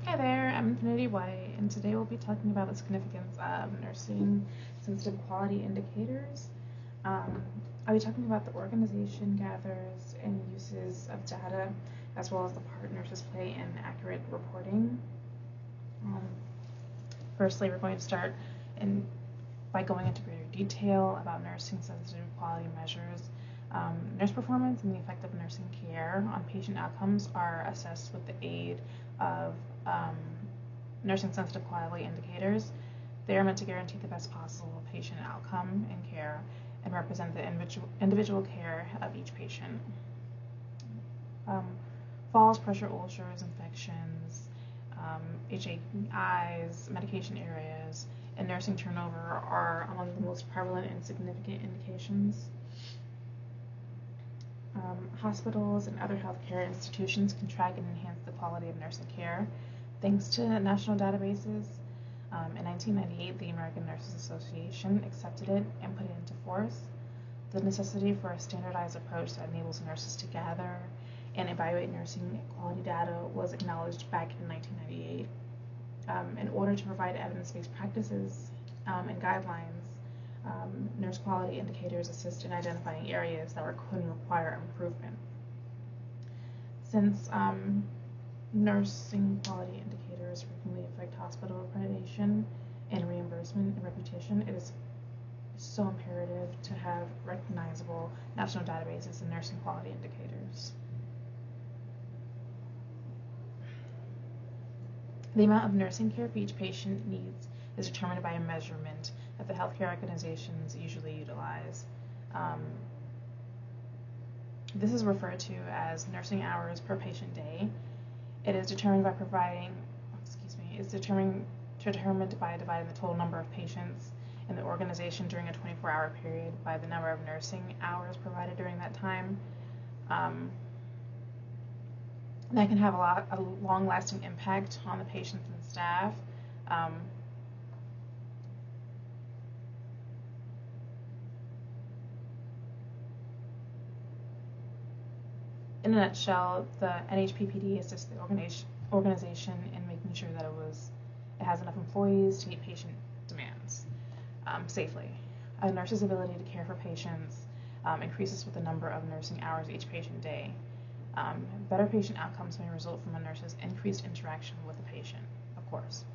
Hi there, I'm Infinity White, and today we'll be talking about the significance of nursing sensitive quality indicators. Um, I'll be talking about the organization, gathers, and uses of data, as well as the part nurses play in accurate reporting. Um, Firstly, we're going to start by going into greater detail about nursing sensitive quality measures. Nurse performance and the effect of nursing care on patient outcomes are assessed with the aid of um, nursing sensitive quality indicators. They are meant to guarantee the best possible patient outcome and care and represent the individual care of each patient. Um, Falls, pressure ulcers, infections, HAIs, medication areas, and nursing turnover are among the most prevalent and significant indications. Hospitals and other healthcare institutions can track and enhance the quality of nursing care thanks to national databases. In 1998, the American Nurses Association accepted it and put it into force. The necessity for a standardized approach that enables nurses to gather and evaluate nursing quality data was acknowledged back in 1998. In order to provide evidence-based practices and guidelines, nurse quality indicators assist in identifying areas that could require improvement. Since nursing quality indicators frequently affect hospital accreditation and reimbursement and reputation, it is so imperative to have recognizable national databases and nursing quality indicators. The amount of nursing care for each patient needs is determined by a measurement that the healthcare organizations usually utilize. This is referred to as nursing hours per patient day. It is determined by determined by dividing the total number of patients in the organization during a 24-hour period by the number of nursing hours provided during that time. That can have a long-lasting impact on the patients and staff. In a nutshell, the NHPPD assists the organization in making sure that it has enough employees to meet patient demands safely. A nurse's ability to care for patients increases with the number of nursing hours each patient day. Better patient outcomes may result from a nurse's increased interaction with the patient, of course.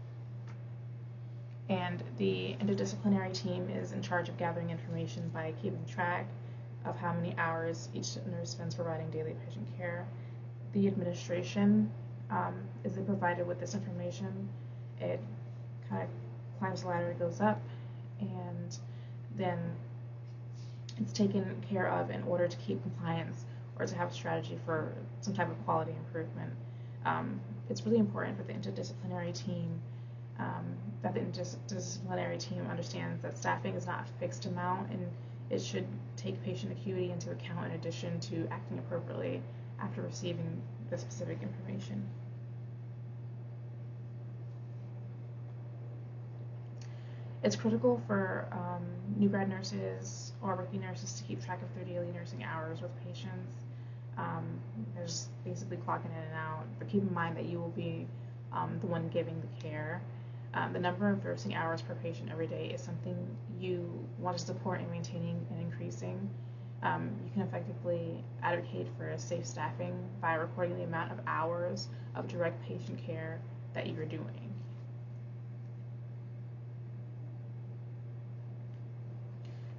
And the interdisciplinary team is in charge of gathering information by keeping track of how many hours each nurse spends providing daily patient care. The administration is provided with this information. It kind of climbs the ladder, it goes up, and then it's taken care of in order to keep compliance or to have a strategy for some type of quality improvement. It's really important for the interdisciplinary team that the interdisciplinary team understands that staffing is not a fixed amount and it should take patient acuity into account in addition to acting appropriately after receiving the specific information. It's critical for new grad nurses or rookie nurses to keep track of their daily nursing hours with patients. There's basically clocking in and out, but keep in mind that you will be the one giving the care. The number of nursing hours per patient every day is something you want to support in maintaining and increasing. You can effectively advocate for safe staffing by recording the amount of hours of direct patient care that you're doing.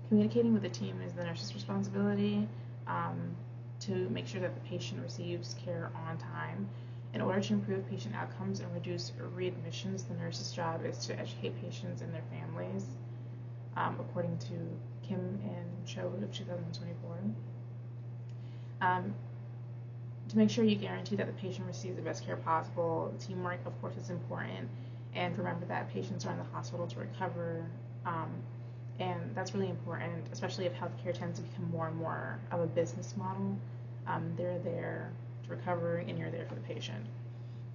Communicating with the team is the nurse's responsibility to make sure that the patient receives care on time. In order to improve patient outcomes and reduce readmissions, the nurse's job is to educate patients and their families, according to Kim and Cho of 2024. To make sure you guarantee that the patient receives the best care possible, teamwork, of course, is important. And remember that patients are in the hospital to recover. And that's really important, especially if healthcare tends to become more and more of a business model. They're there to recover, and you're there for the patient.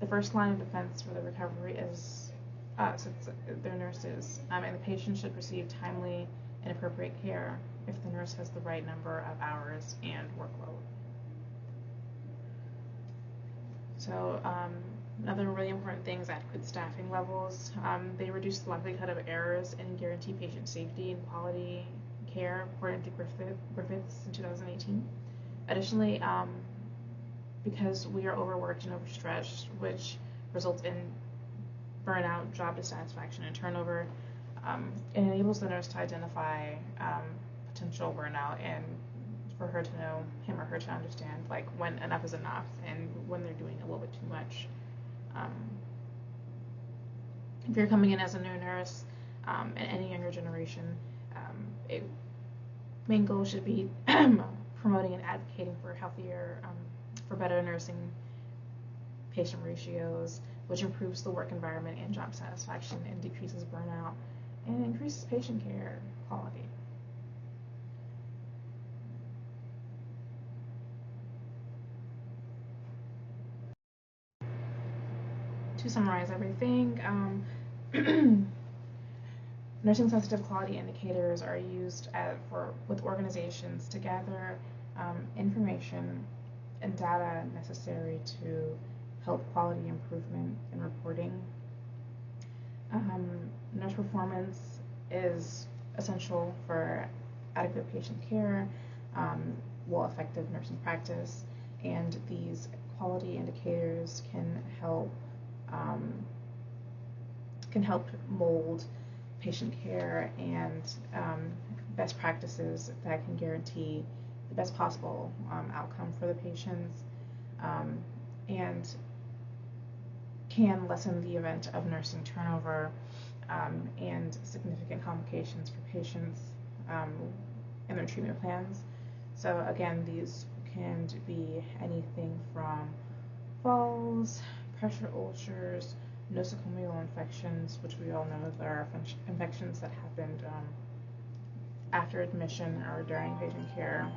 The first line of defense for the recovery is us, their nurses, and the patient should receive timely and appropriate care if the nurse has the right number of hours and workload. So Another really important thing is adequate staffing levels. They reduce the likelihood of errors and guarantee patient safety and quality care, according to Griffiths in 2018. Additionally, because we are overworked and overstretched, which results in burnout, job dissatisfaction, and turnover, it enables the nurse to identify potential burnout and for her to know, him or her to understand, like when enough is enough and when they're doing a little bit too much. If you're coming in as a new nurse and any younger generation, main goal should be promoting and advocating for healthier, for better nursing patient ratios, which improves the work environment and job satisfaction and decreases burnout and increases patient care quality. To summarize everything, nursing sensitive quality indicators are used with organizations to gather information and data necessary to help quality improvement in reporting. Nurse performance is essential for adequate patient care, effective nursing practice, and these quality indicators can help mold patient care and best practices that can guarantee the best possible outcome for the patients, and can lessen the event of nursing turnover and significant complications for patients in their treatment plans. So again, these can be anything from falls, pressure ulcers, nosocomial infections, which we all know that are infections that happened after admission or during patient care.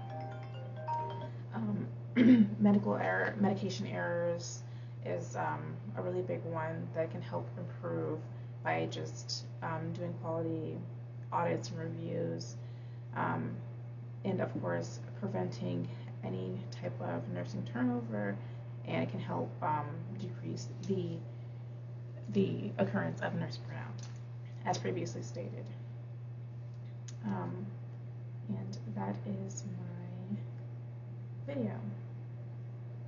Medication errors is a really big one that can help improve by just doing quality audits and reviews, and of course preventing any type of nursing turnover, and it can help decrease the occurrence of nurse burnout, as previously stated. And that is my video.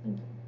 Thank you.